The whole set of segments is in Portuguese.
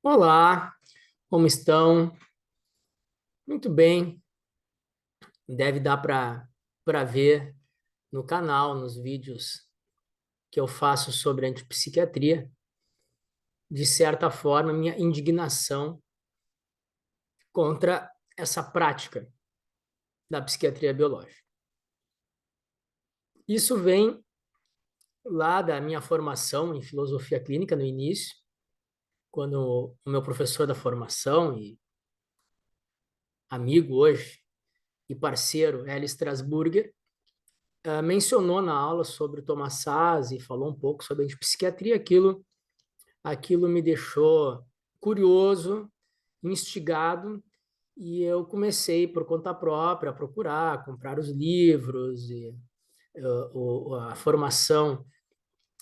Olá, como estão? Muito bem. Deve dar para ver no canal, nos vídeos que eu faço sobre antipsiquiatria, de certa forma, minha indignação contra essa prática da psiquiatria biológica. Isso vem lá da minha formação em filosofia clínica no início, quando o meu professor da formação e amigo hoje e parceiro, Eli Strasburger, mencionou na aula sobre o Thomas Szasz e falou um pouco sobre a psiquiatria. Aquilo me deixou curioso, instigado, e eu comecei por conta própria a procurar, comprar os livros. A formação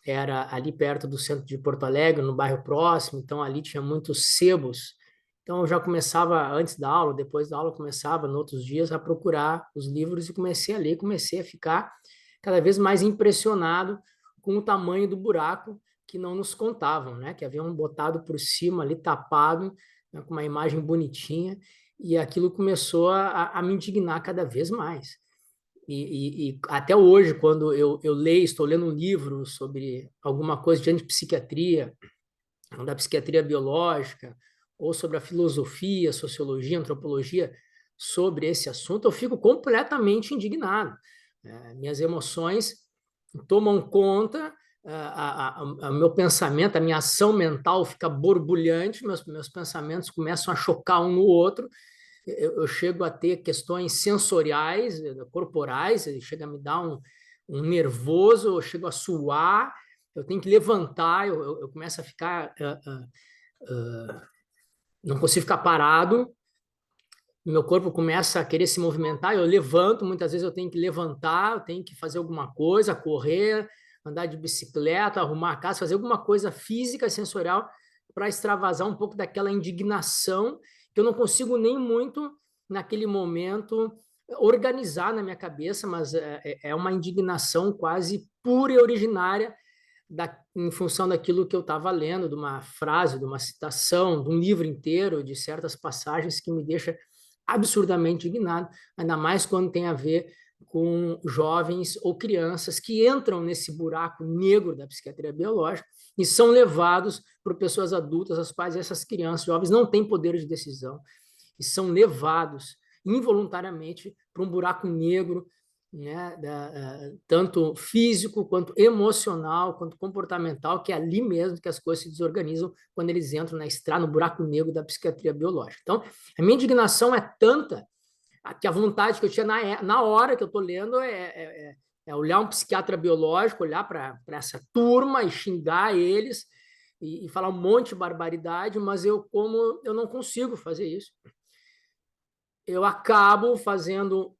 era ali perto do centro de Porto Alegre, no bairro próximo, então ali tinha muitos sebos. Então eu já começava antes da aula, depois da aula, começava nos outros dias a procurar os livros e comecei a ler, comecei a ficar cada vez mais impressionado com o tamanho do buraco que não nos contavam, né? Que haviam botado por cima ali, tapado, né, com uma imagem bonitinha, e aquilo começou a me indignar cada vez mais. E até hoje, quando eu leio, estou lendo um livro sobre alguma coisa de antipsiquiatria, da psiquiatria biológica, ou sobre a filosofia, sociologia, antropologia, sobre esse assunto, eu fico completamente indignado. Minhas emoções tomam conta, meu pensamento, a minha ação mental fica borbulhante, meus pensamentos começam a chocar um no outro, eu chego a ter questões sensoriais, corporais, chega a me dar um nervoso, eu chego a suar, eu tenho que levantar, eu começo a ficar, não consigo ficar parado, meu corpo começa a querer se movimentar, eu levanto, muitas vezes eu tenho que levantar, eu tenho que fazer alguma coisa, correr, andar de bicicleta, arrumar a casa, fazer alguma coisa física, sensorial, para extravasar um pouco daquela indignação que eu não consigo nem muito, naquele momento, organizar na minha cabeça, mas é uma indignação quase pura e originária em função daquilo que eu estava lendo, de uma frase, de uma citação, de um livro inteiro, de certas passagens que me deixa absurdamente indignado, ainda mais quando tem a ver com jovens ou crianças que entram nesse buraco negro da psiquiatria biológica e são levados por pessoas adultas, as quais essas crianças, jovens, não têm poder de decisão e são levados involuntariamente para um buraco negro, né, tanto físico, quanto emocional, quanto comportamental, que é ali mesmo que as coisas se desorganizam quando eles entram na estrada, no buraco negro da psiquiatria biológica. Então, a minha indignação é tanta que a vontade que eu tinha na hora que eu estou lendo é olhar um psiquiatra biológico, olhar para essa turma e xingar eles e falar um monte de barbaridade, mas como eu não consigo fazer isso, eu acabo fazendo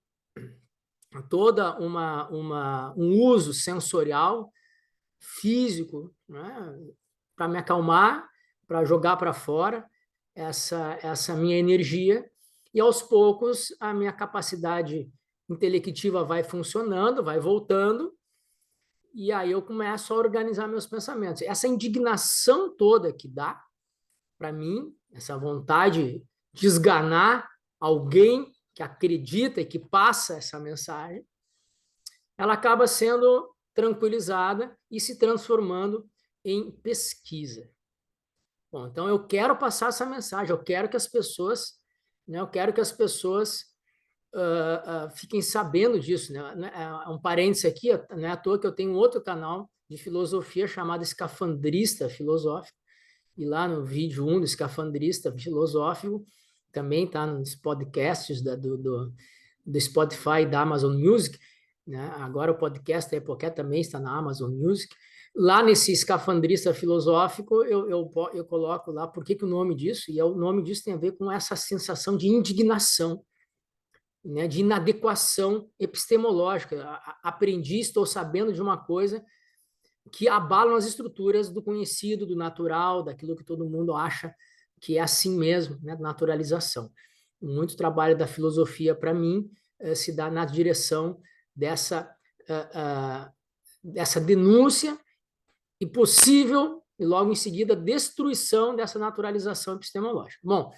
toda um uso sensorial, físico, né, para me acalmar, para jogar para fora essa minha energia, e aos poucos a minha capacidade intelectiva vai funcionando, vai voltando, e aí eu começo a organizar meus pensamentos. Essa indignação toda que dá para mim, essa vontade de esganar alguém que acredita e que passa essa mensagem, ela acaba sendo tranquilizada e se transformando em pesquisa. Bom, então eu quero passar essa mensagem, eu quero que as pessoas, né, eu quero que as pessoas fiquem sabendo disso, né? Um parênteses aqui, não é à toa que eu tenho um outro canal de filosofia chamado Escafandrista Filosófico, e lá no vídeo 1 do Escafandrista Filosófico, também está nos podcasts do Spotify e da Amazon Music, né? Agora o podcast da Epoquet também está na Amazon Music. Lá nesse Escafandrista Filosófico, eu coloco lá por que o nome disso, e o nome disso tem a ver com essa sensação de indignação, né, de inadequação epistemológica. Aprendi, estou sabendo de uma coisa que abalam as estruturas do conhecido, do natural, daquilo que todo mundo acha que é assim mesmo, né? Naturalização. Muito trabalho da filosofia, para mim, se dá na direção dessa, dessa denúncia e possível e logo em seguida destruição dessa naturalização epistemológica. Bom,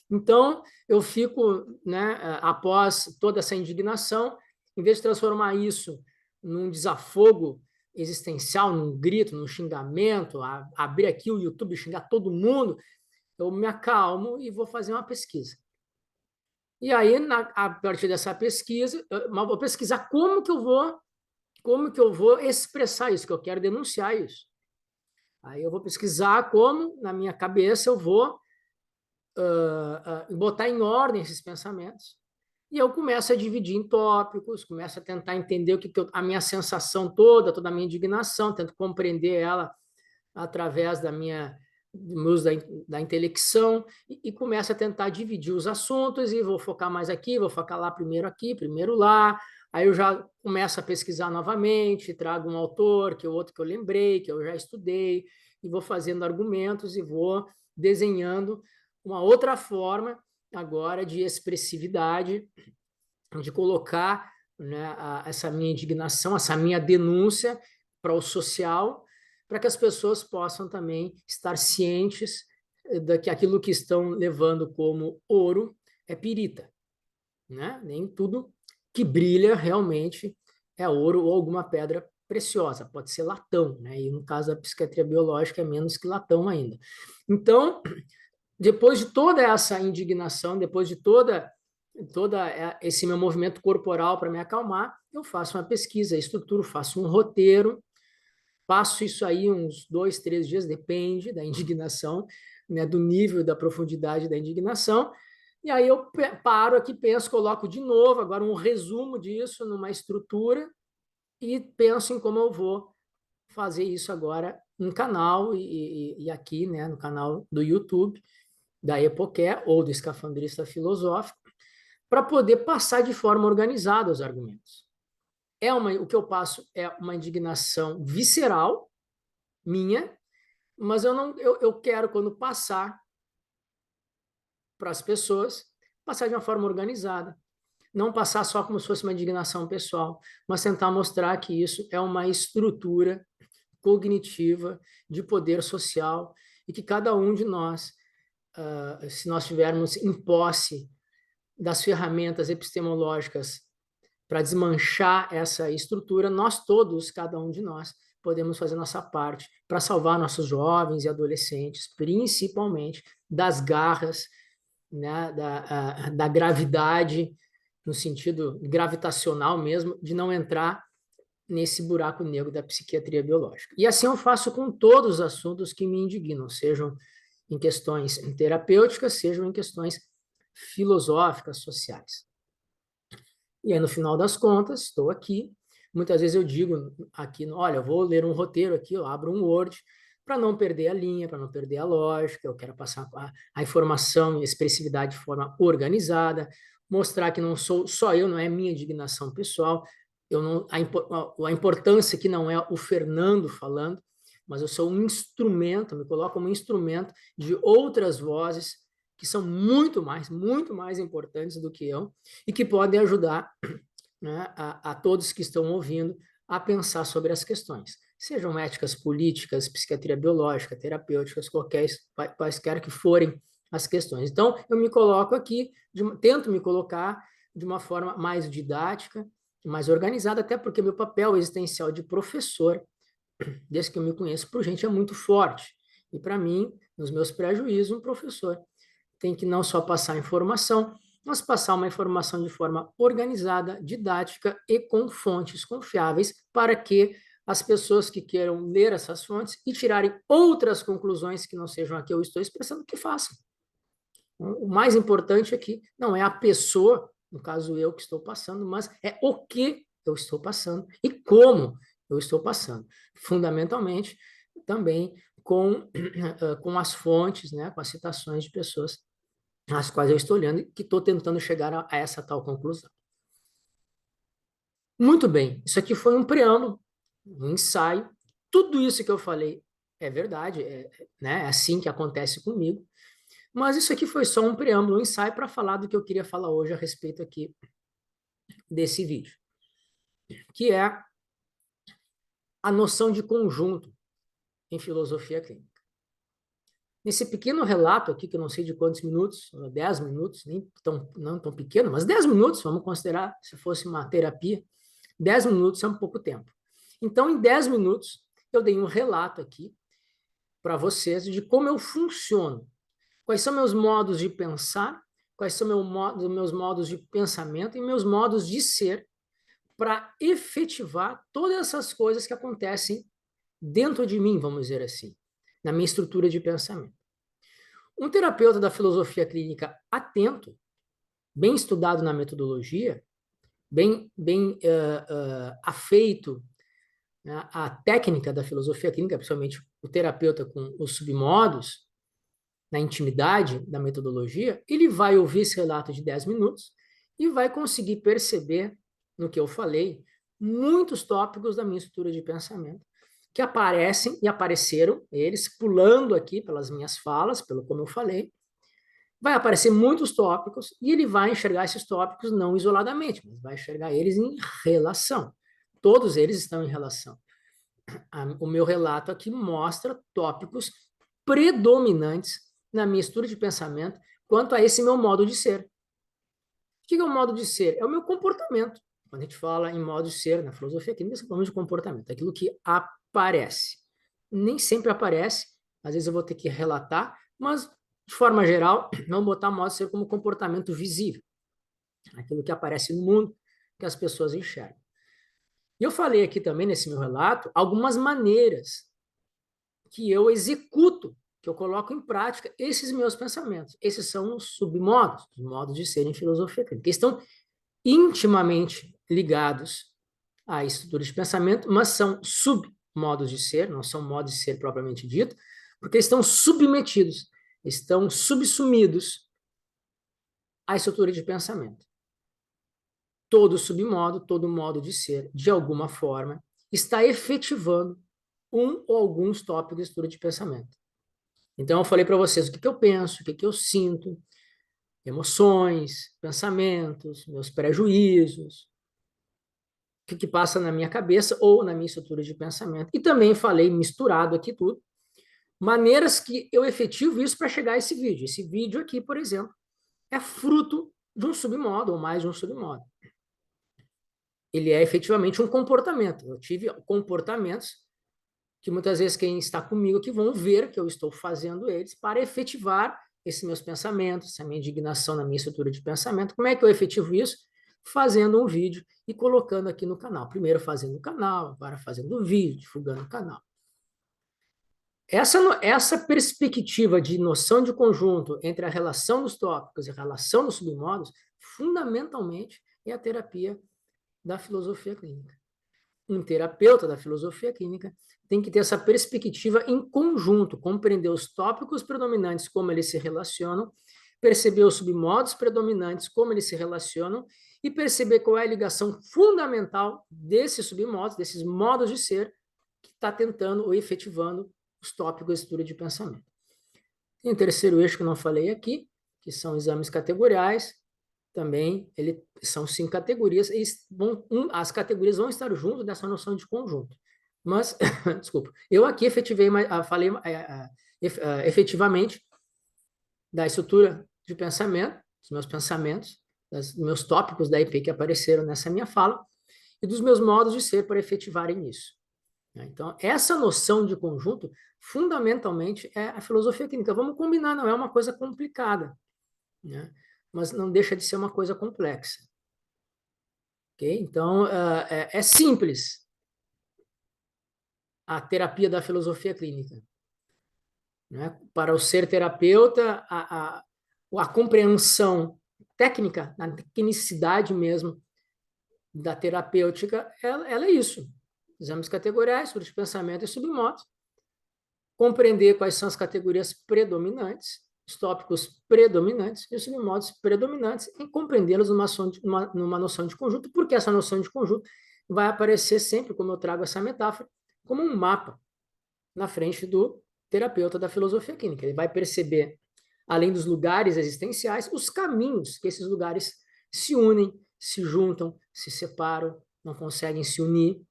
então eu fico, né, após toda essa indignação, em vez de transformar isso num desafogo existencial, num grito, num xingamento, abrir aqui o YouTube e xingar todo mundo, eu me acalmo e vou fazer uma pesquisa. E aí, a partir dessa pesquisa, eu vou pesquisar como que eu vou expressar isso, que eu quero denunciar isso. Aí eu vou pesquisar como, na minha cabeça, eu vou botar em ordem esses pensamentos. E eu começo a dividir em tópicos, começo a tentar entender a minha sensação toda a minha indignação, tento compreender ela através do uso da intelecção, e começo a tentar dividir os assuntos, e vou focar mais aqui, vou focar lá, primeiro lá, aí eu já começo a pesquisar novamente, trago um autor, outro que eu lembrei, que eu já estudei, e vou fazendo argumentos e vou desenhando uma outra forma agora de expressividade, de colocar, né, essa minha indignação, essa minha denúncia para o social, para que as pessoas possam também estar cientes de que aquilo que estão levando como ouro é pirita, né? Nem tudo que brilha realmente é ouro ou alguma pedra preciosa, pode ser latão, né? E no caso da psiquiatria biológica é menos que latão ainda. Então, depois de toda essa indignação, depois de toda esse meu movimento corporal para me acalmar, eu faço uma pesquisa, estruturo, faço um roteiro, passo isso aí uns 2, 3 dias, depende da indignação, né, do nível, da profundidade da indignação, e aí eu paro aqui, penso, coloco de novo agora um resumo disso numa estrutura e penso em como eu vou fazer isso agora no canal e aqui, né, no canal do YouTube da Epoqué ou do Escafandrista Filosófico, para poder passar de forma organizada os argumentos. O que eu passo é uma indignação visceral minha, mas eu quero, quando passar para as pessoas, passar de uma forma organizada. Não passar só como se fosse uma indignação pessoal, mas tentar mostrar que isso é uma estrutura cognitiva de poder social e que cada um de nós, se nós tivermos em posse das ferramentas epistemológicas para desmanchar essa estrutura, nós todos, cada um de nós, podemos fazer nossa parte para salvar nossos jovens e adolescentes, principalmente das garras, né, da gravidade, no sentido gravitacional mesmo, de não entrar nesse buraco negro da psiquiatria biológica. E assim eu faço com todos os assuntos que me indignam, sejam em questões terapêuticas, sejam em questões filosóficas, sociais. E aí, no final das contas, estou aqui. Muitas vezes eu digo aqui, olha, eu vou ler um roteiro aqui, eu abro um Word, para não perder a linha, para não perder a lógica, eu quero passar a informação e a expressividade de forma organizada, mostrar que não sou só eu, não é minha indignação pessoal, eu não, a importância que não é o Fernando falando, mas eu sou um instrumento, me coloco como um instrumento de outras vozes que são muito mais importantes do que eu e que podem ajudar, né, a todos que estão ouvindo a pensar sobre as questões, sejam éticas políticas, psiquiatria biológica, terapêuticas, quaisquer que forem as questões. Então, eu me coloco aqui, tento me colocar de uma forma mais didática, mais organizada, até porque meu papel existencial de professor, desde que eu me conheço por gente, é muito forte. E, para mim, nos meus prejuízos, um professor tem que não só passar informação, mas passar uma informação de forma organizada, didática e com fontes confiáveis, para que as pessoas que queiram ler essas fontes e tirarem outras conclusões que não sejam a que eu estou expressando, que façam. O mais importante aqui não é a pessoa, no caso eu que estou passando, mas é o que eu estou passando e como eu estou passando. Fundamentalmente, também com as fontes, né, com as citações de pessoas as quais eu estou olhando e que estou tentando chegar a essa tal conclusão. Muito bem, isso aqui foi um preâmbulo, um ensaio. Tudo isso que eu falei é verdade, né, é assim que acontece comigo, mas isso aqui foi só um preâmbulo, um ensaio para falar do que eu queria falar hoje a respeito aqui desse vídeo, que é a noção de conjunto em filosofia clínica. nesse pequeno relato aqui, que eu não sei de quantos minutos, 10 minutos, nem não tão pequeno, mas 10 minutos, vamos considerar, se fosse uma terapia, 10 minutos é um pouco tempo. Então, em 10 minutos, eu dei um relato aqui para vocês de como eu funciono, quais são meus modos de pensar, quais são meus modos de pensamento e meus modos de ser para efetivar todas essas coisas que acontecem dentro de mim, vamos dizer assim, na minha estrutura de pensamento. Um terapeuta da filosofia clínica atento, bem estudado na metodologia, bem afeito, né, à técnica da filosofia clínica, principalmente o terapeuta com os submodos, na intimidade da metodologia, ele vai ouvir esse relato de 10 minutos e vai conseguir perceber, no que eu falei, muitos tópicos da minha estrutura de pensamento que aparecem e apareceram, eles pulando aqui pelas minhas falas, pelo como eu falei, vai aparecer muitos tópicos e ele vai enxergar esses tópicos não isoladamente, mas vai enxergar eles em relação. Todos eles estão em relação. O meu relato aqui mostra tópicos predominantes na minha estrutura de pensamento quanto a esse meu modo de ser. O que é o modo de ser? É o meu comportamento. Quando a gente fala em modo de ser na filosofia clínica, falamos de comportamento, aquilo que aparece. Nem sempre aparece, às vezes eu vou ter que relatar, mas de forma geral, vamos botar modo de ser como comportamento visível, aquilo que aparece no mundo, que as pessoas enxergam. E eu falei aqui também nesse meu relato algumas maneiras que eu executo, que eu coloco em prática esses meus pensamentos. Esses são os submodos, os modos de ser em filosofia clínica, que estão intimamente ligados à estrutura de pensamento, mas são submodos de ser, não são modos de ser propriamente dito, porque estão submetidos, estão subsumidos à estrutura de pensamento. Todo submodo, todo modo de ser, de alguma forma, está efetivando um ou alguns tópicos de estrutura de pensamento. Então, eu falei para vocês o que eu penso, o que eu sinto, emoções, pensamentos, meus prejuízos, o que passa na minha cabeça ou na minha estrutura de pensamento. E também falei, misturado aqui tudo, maneiras que eu efetivo isso para chegar a esse vídeo. Esse vídeo aqui, por exemplo, é fruto de um submodo ou mais de um submodo. Ele é efetivamente um comportamento. Eu tive comportamentos que muitas vezes quem está comigo aqui vão ver que eu estou fazendo eles para efetivar esses meus pensamentos, essa minha indignação na minha estrutura de pensamento. Como é que eu efetivo isso? Fazendo um vídeo e colocando aqui no canal. Primeiro fazendo o canal, agora fazendo o vídeo, divulgando o canal. Essa perspectiva de noção de conjunto entre a relação dos tópicos e a relação dos submodos, fundamentalmente, é a terapia da filosofia clínica. Um terapeuta da filosofia clínica tem que ter essa perspectiva em conjunto, compreender os tópicos predominantes, como eles se relacionam, perceber os submodos predominantes, como eles se relacionam, e perceber qual é a ligação fundamental desses submodos, desses modos de ser, que está tentando ou efetivando os tópicos da estrutura de pensamento. Tem o terceiro eixo que eu não falei aqui, que são exames categoriais. Também são 5 categorias, as categorias vão estar junto dessa noção de conjunto. Mas, desculpa, eu aqui falei efetivamente da estrutura de pensamento, dos meus pensamentos, dos meus tópicos da IP que apareceram nessa minha fala, e dos meus modos de ser para efetivarem isso. Então, essa noção de conjunto, fundamentalmente, é a filosofia clínica. Vamos combinar, não é uma coisa complicada, né? Mas não deixa de ser uma coisa complexa. Okay? Então, é simples a terapia da filosofia clínica. Né? Para o ser terapeuta, a compreensão técnica, a tecnicidade mesmo da terapêutica, ela é isso. Exames categoriais, estudo de pensamento e submodos. Compreender quais são as categorias predominantes, os tópicos predominantes e os submodos predominantes, e compreendê-los numa noção de conjunto, porque essa noção de conjunto vai aparecer sempre, como eu trago essa metáfora, como um mapa na frente do terapeuta da filosofia clínica. Ele vai perceber, além dos lugares existenciais, os caminhos que esses lugares se unem, se juntam, se separam, não conseguem se unir,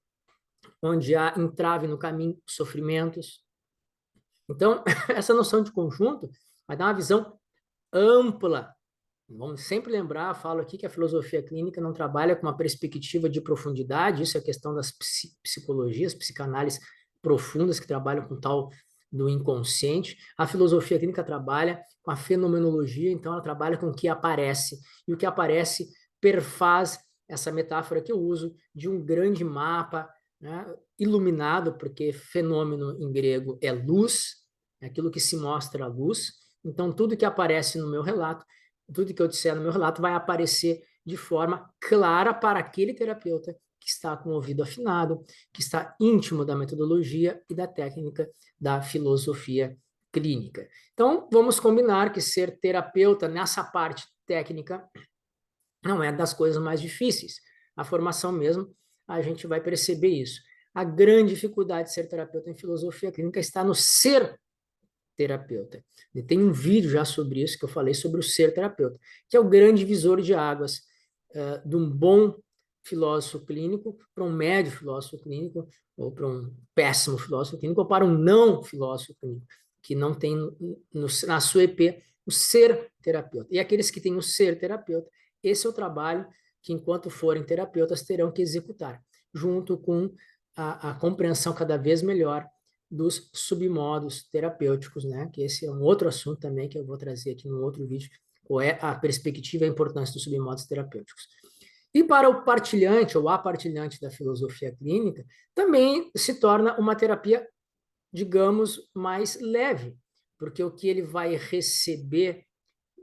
onde há entrave no caminho, sofrimentos, Então, essa noção de conjunto vai dar uma visão ampla. Vamos sempre lembrar, falo aqui que a filosofia clínica não trabalha com uma perspectiva de profundidade, isso é questão das psicologias, psicanálises profundas que trabalham com tal do inconsciente. A filosofia clínica trabalha com a fenomenologia, então ela trabalha com o que aparece, e o que aparece perfaz essa metáfora que eu uso de um grande mapa, né, iluminado, porque fenômeno em grego é luz, é aquilo que se mostra à luz. Então, tudo que aparece no meu relato, tudo que eu disser no meu relato vai aparecer de forma clara para aquele terapeuta que está com o ouvido afinado, que está íntimo da metodologia e da técnica da filosofia clínica. Então, vamos combinar que ser terapeuta nessa parte técnica não é das coisas mais difíceis. A formação mesmo, a gente vai perceber isso. A grande dificuldade de ser terapeuta em filosofia clínica está no ser terapeuta. E tem um vídeo já sobre isso, que eu falei sobre o ser terapeuta, que é o grande divisor de águas de um bom filósofo clínico para um médio filósofo clínico, ou para um péssimo filósofo clínico, ou para um não filósofo clínico, que não tem na sua EP o ser terapeuta. E aqueles que têm o ser terapeuta, esse é o trabalho que, enquanto forem terapeutas, terão que executar, junto com a compreensão cada vez melhor dos submodos terapêuticos, né? Que esse é um outro assunto também que eu vou trazer aqui num outro vídeo, qual é a perspectiva e a importância dos submodos terapêuticos. E para o partilhante ou a partilhante da filosofia clínica, também se torna uma terapia, digamos, mais leve, porque o que ele vai receber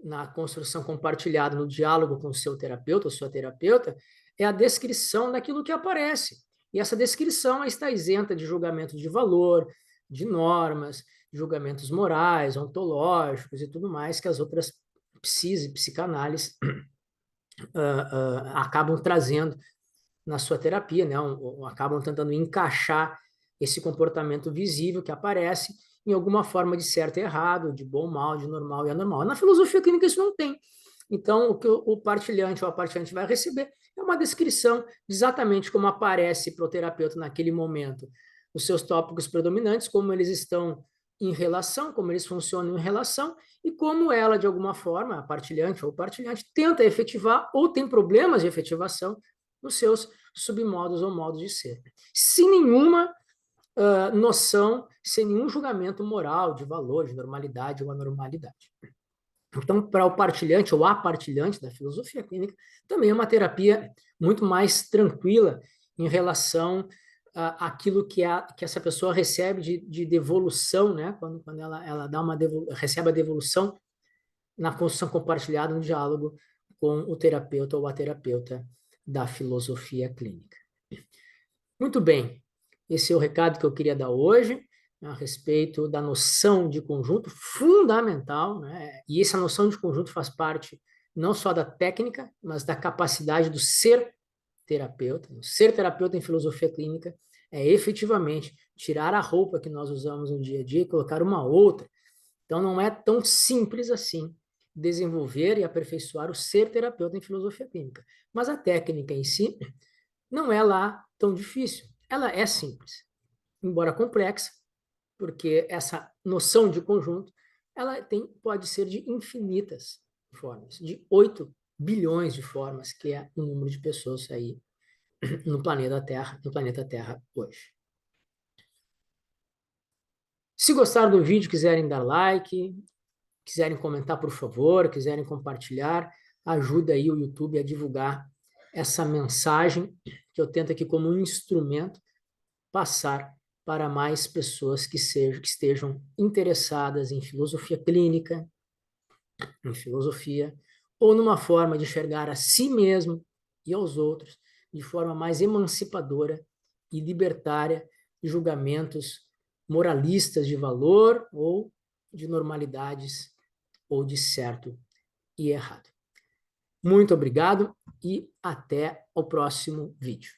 na construção compartilhada, no diálogo com o seu terapeuta ou sua terapeuta, é a descrição daquilo que aparece. E essa descrição está isenta de julgamento de valor, de normas, julgamentos morais, ontológicos e tudo mais que as outras psis e psicanálises acabam trazendo na sua terapia, né? Acabam tentando encaixar esse comportamento visível que aparece em alguma forma de certo e errado, de bom, mal, de normal e anormal. Na filosofia clínica isso não tem. Então, o que o partilhante ou a partilhante vai receber é uma descrição de exatamente como aparece para o terapeuta naquele momento os seus tópicos predominantes, como eles estão em relação, como eles funcionam em relação, e como ela, de alguma forma, a partilhante ou o partilhante, tenta efetivar ou tem problemas de efetivação nos seus submodos ou modos de ser. Sem nenhuma noção, sem nenhum julgamento moral, de valor, de normalidade ou anormalidade. Então, para o partilhante ou a partilhante da filosofia clínica, também é uma terapia muito mais tranquila em relação àquilo que essa pessoa recebe de devolução, né? Quando ela dá recebe a devolução na construção compartilhada, no diálogo com o terapeuta ou a terapeuta da filosofia clínica. Muito bem, esse é o recado que eu queria dar hoje a respeito da noção de conjunto fundamental, né? E essa noção de conjunto faz parte não só da técnica, mas da capacidade do ser terapeuta. O ser terapeuta em filosofia clínica é efetivamente tirar a roupa que nós usamos no dia a dia e colocar uma outra. Então não é tão simples assim desenvolver e aperfeiçoar o ser terapeuta em filosofia clínica. Mas a técnica em si não é lá tão difícil. Ela é simples, embora complexa, porque essa noção de conjunto pode ser de infinitas formas, de 8 bilhões de formas, que é o número de pessoas aí no planeta Terra hoje. Se gostaram do vídeo, quiserem dar like, quiserem comentar, por favor, quiserem compartilhar, ajuda aí o YouTube a divulgar essa mensagem que eu tento aqui como um instrumento passar para mais pessoas que estejam interessadas em filosofia clínica, em filosofia, ou numa forma de enxergar a si mesmo e aos outros de forma mais emancipadora e libertária de julgamentos moralistas de valor ou de normalidades ou de certo e errado. Muito obrigado e até o próximo vídeo.